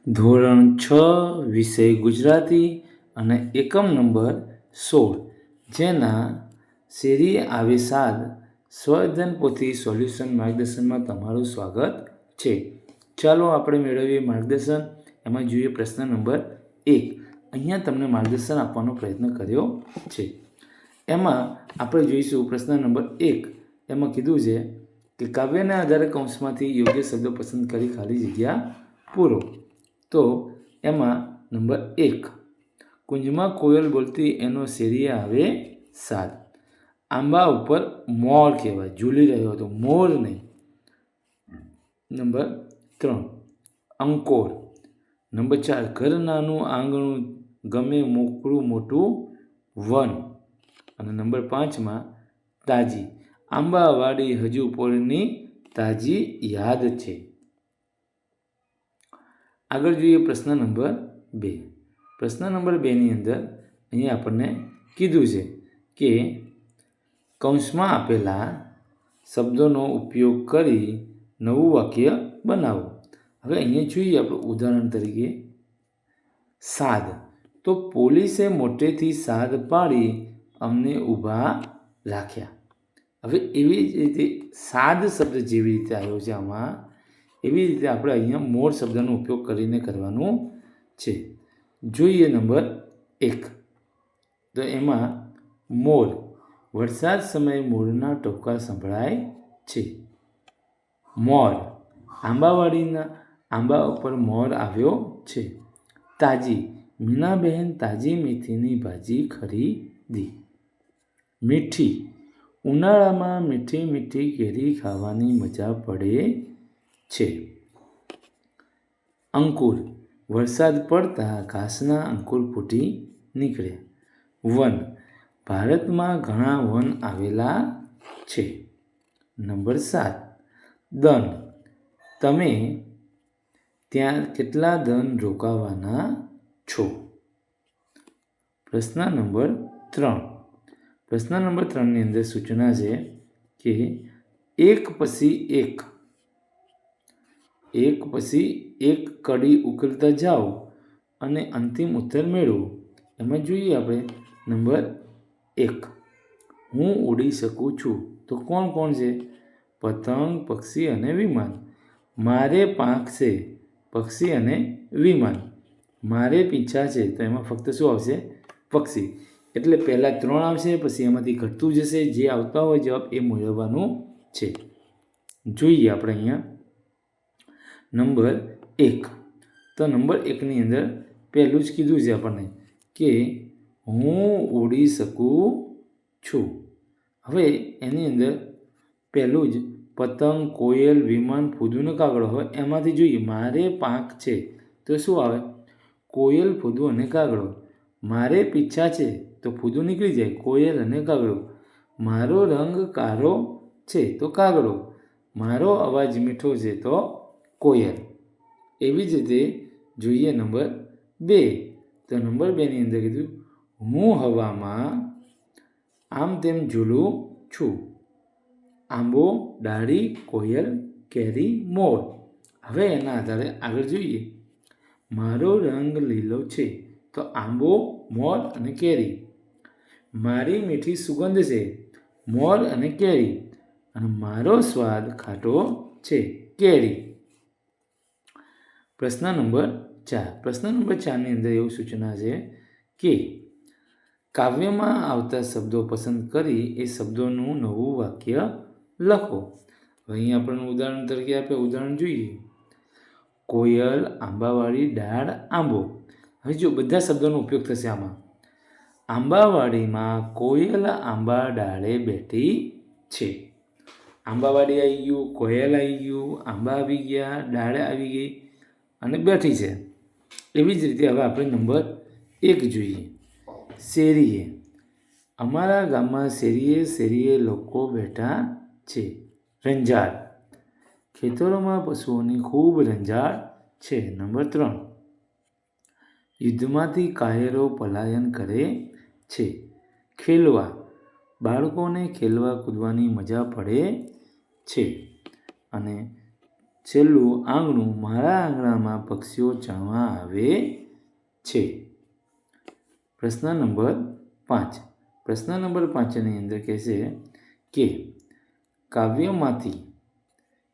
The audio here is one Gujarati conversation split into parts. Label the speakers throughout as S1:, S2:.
S1: ધોરણ 6 વિષય ગુજરાતી અને એકમ નંબર 16 જેના શેરીએ આવે સાદ સ્વઅધ્યયન પોથી સોલ્યુશન માર્ગદર્શનમાં તમારું સ્વાગત છે. ચાલો આપણે મેળવીએ માર્ગદર્શન. એમાં જોઈએ પ્રશ્ન નંબર 1. અહીંયા તમને માર્ગદર્શન આપવાનો પ્રયત્ન કર્યો છે. એમાં આપણે જોઈશું પ્રશ્ન નંબર 1. એમાં કીધું છે કે કાવ્યના આધારે કૌંસમાંથી યોગ્ય શબ્દો પસંદ કરી ખાલી જગ્યા પૂરો. તો એમાં નંબર 1, કુંજમાં કોયલ બોલતી એનો શેરીએ આવે સાદ. આંબા ઉપર મોર કહેવાય, ઝૂલી રહ્યો હતો, મોર નહીં. નંબર 3, અંકોર. નંબર 4, ઘર નાનું આંગણું ગમે મોકળું મોટું વન. અને નંબર 5માં તાજી. આંબાવાડી હજુ પોળની તાજી યાદ છે. આગળ જોઈએ પ્રશ્ન નંબર 2. પ્રશ્ન નંબર 2ની અંદર અહીંયા આપણને કીધું છે કે કૌંસમાં આપેલા શબ્દોનો ઉપયોગ કરી નવું વાક્ય બનાવો. હવે અહીંયા જોઈએ આપણે ઉદાહરણ તરીકે સાદ. તો પોલીસે મોટેથી સાદ પાડી અમને ઊભા રાખ્યા. હવે એવી જ રીતે સાદ શબ્દ જેવી રીતે આવ્યો છે આમાં, એવી રીતે આપણે અહીંયા મોર શબ્દનો ઉપયોગ કરીને કરવાનું છે. જોઈએ નંબર 1. તો એમાં મોર. વરસાદ સમયે મોરના ટોકા સંભળાય છે. મોર. આંબાવાડીના આંબા ઉપર મોર આવ્યો છે. તાજી. મીનાબહેન તાજી મેથીની ભાજી ખરીદી. મીઠી. ઉનાળામાં મીઠી મીઠી કેરી ખાવાની મજા પડે છે. અંકુર. વરસાદ પડતા ઘાસના અંકુર ફૂટી નીકળ્યા. વન. ભારતમાં ઘણા વન આવેલા છે. નંબર 7, દન. તમે ત્યાં કેટલા દન રોકાવાના છો? પ્રશ્ન નંબર 3. પ્રશ્ન નંબર 3ની અંદર સૂચના છે કે એક પછી એક કડી ઉકેલતા જાઓ અને અંતિમ ઉત્તર મેળવો. એમાં જોઈએ આપણે નંબર 1. હું ઉડી શકું છું. તો કોણ કોણ છે? પતંગ, પક્ષી અને વિમાન. મારે પાંખ છે. પક્ષી અને વિમાન. મારે પીંછા છે. તો એમાં ફક્ત શું આવશે? પક્ષી. એટલે પહેલાં 3 આવશે, પછી એમાંથી ઘટતું જશે. જે આવતા હોય જવાબ એ મેળવવાનું છે. જોઈએ આપણે અહીંયા નંબર 1. તો નંબર 1ની અંદર પહેલું જ કીધું છે આપણને કે હું ઉડી શકું છું. હવે એની અંદર પહેલું જ પતંગ, કોયલ, વિમાન, ફૂદું ને કાગડો. હવે એમાંથી જોઈએ મારે પાંખ છે તો શું આવે? કોયલ, ફૂદું અને કાગડો. મારે પીછા છે તો ફૂદું નીકળી જાય, કોયલ અને કાગડો. મારો રંગ કાળો છે તો કાગડો. મારો અવાજ મીઠો છે તો કોયલ. એવી જ રીતે જોઈએ નંબર 2. તો નંબર 2ની અંદર કીધું હું હવામાં આમ તેમ ઝૂલું છું. આંબો, ડાળી, કોયલ, કેરી, મોર. હવે એના આધારે આગળ જોઈએ. મારો રંગ લીલો છે તો આંબો, મોર અને કેરી. મારી મીઠી સુગંધ છે. મોર અને કેરી. અને મારો સ્વાદ ખાટો છે. કેરી. પ્રશ્ન નંબર 4. પ્રશ્ન નંબર 4ની અંદર એવું સૂચના છે કે કાવ્યમાં આવતા શબ્દો પસંદ કરી એ શબ્દોનું નવું વાક્ય લખો. અહીં આપણને ઉદાહરણ તરીકે આપણે ઉદાહરણ જોઈએ. કોયલ, આંબાવાડી, ડાળ, આંબો. હવે જો બધા શબ્દોનો ઉપયોગ થશે આમાં. આંબાવાડીમાં કોયલ આંબા ડાળે બેઠી છે. આંબાવાડી આવી ગયું, કોયલ આવી ગયું, આંબા આવી ગયા, ડાળે આવી ગઈ અને બેઠી છે. એવી જ રીતે હવે આપણે નંબર 1 જોઈએ. શેરીએ. અમારા ગામમાં શેરીએ શેરીએ લોકો બેઠા છે. રંજાડ. ખેતરોમાં પશુઓની ખૂબ રંજાડ છે. નંબર 3. યુદ્ધમાંથી કાયરો પલાયન કરે છે. ખેલવા. બાળકોને ખેલવા કૂદવાની મજા પડે છે. અને છેલ્લું આંગણું મારા આંગણામાં પક્ષીઓ ચાવવા આવે છે. પ્રશ્ન નંબર 5. પ્રશ્ન નંબર 5ની અંદર કહેશે કે કાવ્યમાંથી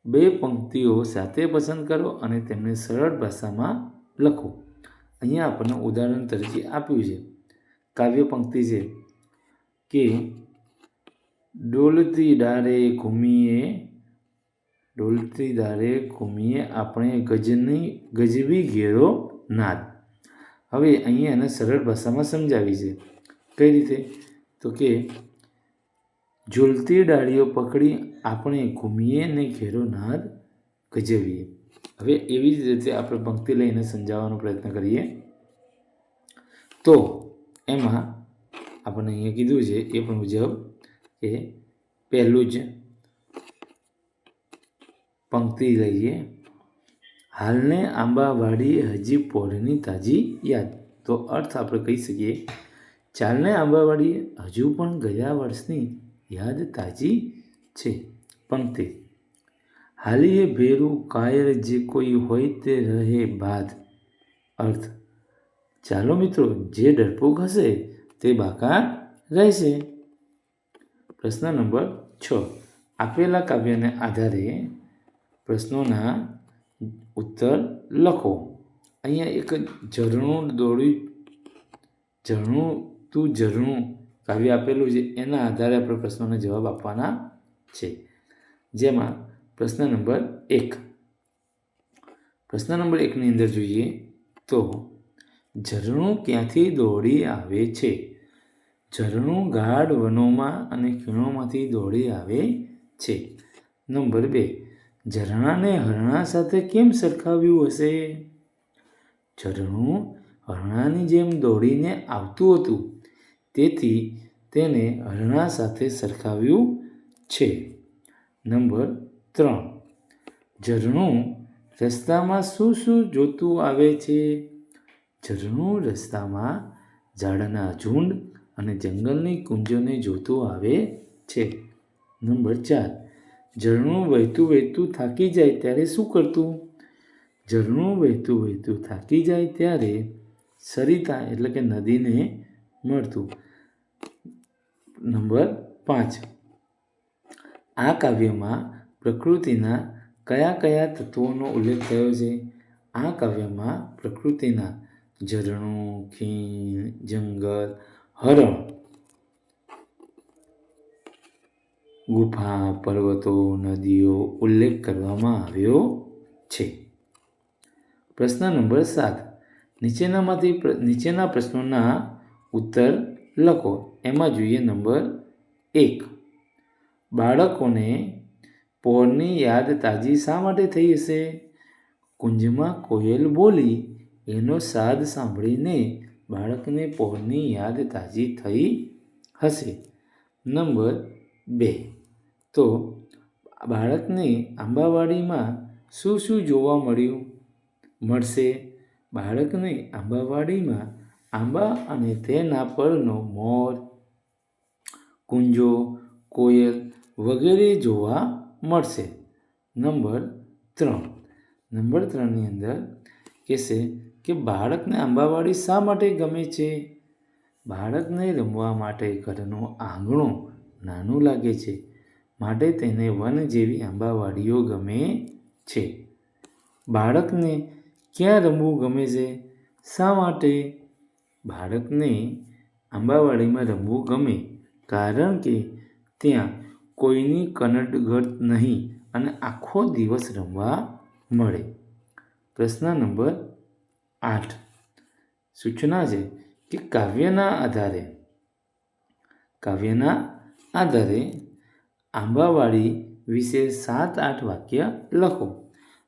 S1: 2 પંક્તિઓ સાથે પસંદ કરો અને તેમને સરળ ભાષામાં લખો. અહીંયા આપણને ઉદાહરણ તરીકે આપ્યું છે. કાવ્ય પંક્તિ છે કે ડોલતી ડારે ઘૂમીએ આપણે ગજબી ઘેરો નાદ. હવે અહીંયા એને સરળ ભાષામાં સમજાવી છે. કઈ રીતે? તો કે ઝૂલતી ડાળીઓ પકડી આપણે ઘૂમીએ ને ઘેરો નાદ ગજવીએ. હવે એવી જ રીતે આપણે પંક્તિ લઈને સમજાવવાનો પ્રયત્ન કરીએ. તો એમાં આપણને અહીંયા કીધું છે એ પણ મુજબ કે પહેલું જ પંક્તિ લઈએ. હાલને આંબાવાડી હજી પોરની તાજી યાદ. તો અર્થ આપણે કહી શકીએ ચાલને આંબાવાડી હજુ પણ ગયા વર્ષની યાદ તાજી છે. પંક્તિ હાલીએ ભેરું કાયર જે કોઈ હોય તે રહે બાદ. અર્થ ચાલો મિત્રો, જે ડરપોક હશે તે બાકાત રહેશે. પ્રશ્ન નંબર 6. આપેલા કાવ્યને આધારે પ્રશ્નોના ઉત્તર લખો. અહીંયા એક ઝરણું કાવ્ય આપેલું છે. એના આધારે આપણે પ્રશ્નોના જવાબ આપવાના છે. જેમાં પ્રશ્ન નંબર 1. પ્રશ્ન નંબર 1ની અંદર જોઈએ તો ઝરણું ક્યાંથી દોડી આવે છે? ઝરણું ગાઢ વનોમાં અને ખીણોમાંથી દોડી આવે છે. નંબર 2. ઝરણાને હરણા સાથે કેમ સરખાવ્યું હશે? ઝરણું હરણાની જેમ દોડીને આવતું હતું, તેથી તેને હરણા સાથે સરખાવ્યું છે. નંબર 3. ઝરણું રસ્તામાં શું જોતું આવે છે? ઝરણું રસ્તામાં ઝાડના ઝુંડ અને જંગલની કુંજોને જોતું આવે છે. નંબર 4. ઝરણું વહેતું થાકી જાય ત્યારે શું કરતું? ઝરણું વહેતું થાકી જાય ત્યારે સરિતા એટલે કે નદીને મળતું. નંબર 5. આ કાવ્યમાં પ્રકૃતિના કયા તત્વોનો ઉલ્લેખ થયો છે? આ કાવ્યમાં પ્રકૃતિના ઝરણું, ખીણ, જંગલ, હરણ, ગુફા, પર્વતો, નદીઓ ઉલ્લેખ કરવામાં આવ્યો છે. પ્રશ્ન નંબર 7. નીચેના પ્રશ્નોના ઉત્તર લખો. એમાં જોઈએ નંબર 1. બાળકોને પોરની યાદ તાજી શા માટે થઈ હશે? કુંજમાં કોયલ બોલી એનો સાદ સાંભળીને બાળકને પોરની યાદ તાજી થઈ હશે. નંબર 2. તો બાળકને આંબાવાડીમાં શું જોવા મળશે? બાળકને આંબાવાડીમાં આંબા અને તેના પરનો મોર, કુંજો, કોયલ વગેરે જોવા મળશે. નંબર 3. નંબર 3ની અંદર કહેશે કે બાળકને આંબાવાડી શા માટે ગમે છે? બાળકને રમવા માટે ઘરનું આંગણું નાનું લાગે છે, માટે તેને વન જેવી આંબાવાડીઓ ગમે છે. બાળકને ક્યાં રમવું ગમે છે? શા માટે? બાળકને આંબાવાડીમાં રમવું ગમે કારણ કે ત્યાં કોઈની કનડગત નહીં અને આખો દિવસ રમવા મળે. પ્રશ્ન નંબર 8. સૂચના છે કે કાવ્યના આધારે આંબાવાડી વિશે 7-8 વાક્ય લખો.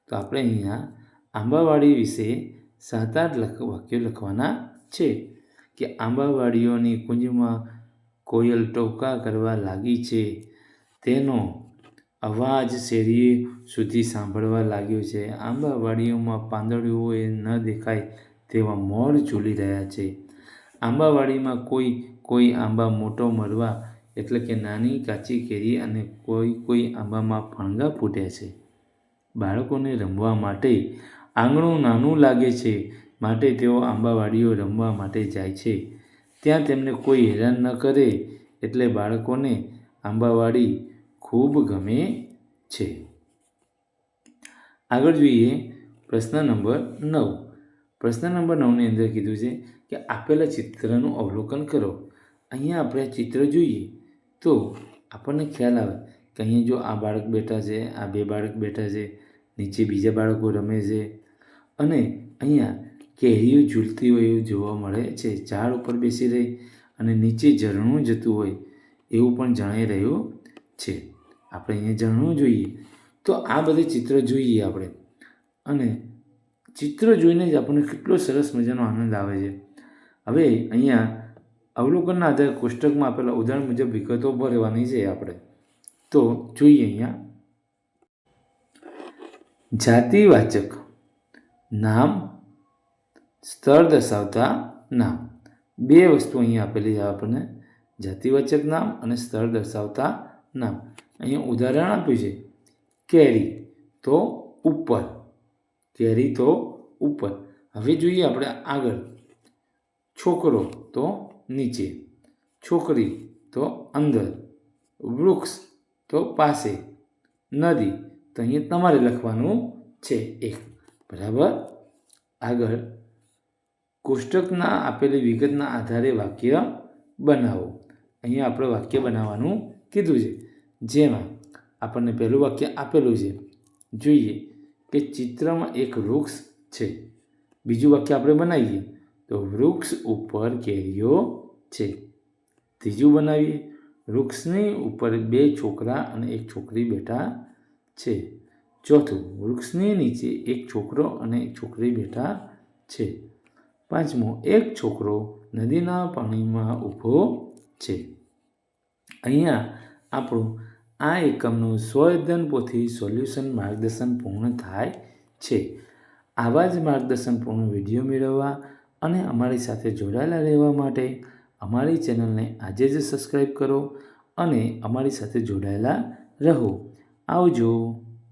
S1: તો આપણે અહીંયા આંબાવાડી વિશે 7-8 વાક્યો લખવાના છે કે આંબાવાડીઓની કુંજમાં કોયલ ટહુકા કરવા લાગી છે. તેનો અવાજ શેરીએ સુધી સાંભળવા લાગ્યો છે. આંબાવાડીઓમાં પાંદડીઓએ ન દેખાય તેવા મોર ઝૂલી રહ્યા છે. આંબાવાડીમાં કોઈ આંબા મોટો મળવા એટલે કે નાની કાચી કેરી અને કોઈ આંબામાં ફણગા ફૂટ્યા છે. બાળકોને રમવા માટે આંગણું નાનું લાગે છે, માટે તેઓ આંબાવાડીઓ રમવા માટે જાય છે. ત્યાં તેમને કોઈ હેરાન ન કરે એટલે બાળકોને આંબાવાડી ખૂબ ગમે છે. આગળ જોઈએ પ્રશ્ન નંબર 9. પ્રશ્ન નંબર 9ની અંદર કીધું છે કે આપેલા ચિત્રનું અવલોકન કરો. અહીંયા આપણે ચિત્ર જોઈએ તો આપણને ખ્યાલ આવે કે અહીંયા જો આ બાળક બેઠા છે, આ 2 બાળક બેઠા છે, નીચે બીજા બાળકો રમે છે અને અહીંયા કેરીઓ ઝૂલતી હોય એવું જોવા મળે છે. ઝાડ ઉપર બેસી રહી અને નીચે ઝરણું જતું હોય એવું પણ જણાઈ રહ્યું છે. આપણે અહીંયા ઝરણું જોઈએ તો આ બધી ચિત્ર જોઈએ આપણે અને ચિત્ર જોઈને જ આપણને કેટલો સરસ મજાનો આનંદ આવે છે. હવે અહીંયા અવલોકનના આધારે કોષ્ટકમાં આપેલા ઉદાહરણ મુજબ વિગતો ભરવાની છે આપણે. તો જોઈએ અહીંયા જાતિવાચક નામ, સ્થળ દર્શાવતા નામ. 2 વસ્તુ અહીંયા આપેલી છે આપણને, જાતિવાચક નામ અને સ્થળ દર્શાવતા નામ. અહીંયા ઉદાહરણ આપ્યું છે કેરી તો ઉપર, કેરી તો ઉપર. હવે જોઈએ આપણે આગળ છોકરો તો નીચે, છોકરી તો અંદર, વૃક્ષ તો પાસે, નદી તો અહીંયા તમારે લખવાનું છે 1. બરાબર. આગળ કોષ્ટકના આપેલી વિગતના આધારે વાક્ય બનાવો. અહીંયા આપણે વાક્ય બનાવવાનું કીધું છે, જેમાં આપણને પહેલું વાક્ય આપેલું છે. જોઈએ કે ચિત્રમાં એક વૃક્ષ છે. બીજું વાક્ય આપણે બનાવીએ તો વૃક્ષ ઉપર કેરીઓ છે. ત્રીજું બનાવીએ વૃક્ષની ઉપર 2 છોકરા અને 1 છોકરી બેઠા છે. ચોથું વૃક્ષની નીચે 1 છોકરો અને 1 છોકરી બેઠા છે. પાંચમું એક છોકરો નદીના પાણીમાં ઊભો છે. અહીંયા આપણું આ એકમનું સ્વઅધ્યયન પોથી સોલ્યુશન માર્ગદર્શન પૂર્ણ થાય છે. આવા જ માર્ગદર્શનપૂર્ણ વિડીયો મેળવવા અને અમારી સાથે જોડાયેલા રહેવા માટે અમારી ચેનલને આજે જ સબસ્ક્રાઈબ કરો અને અમારી સાથે જોડાયેલા રહો. આવજો.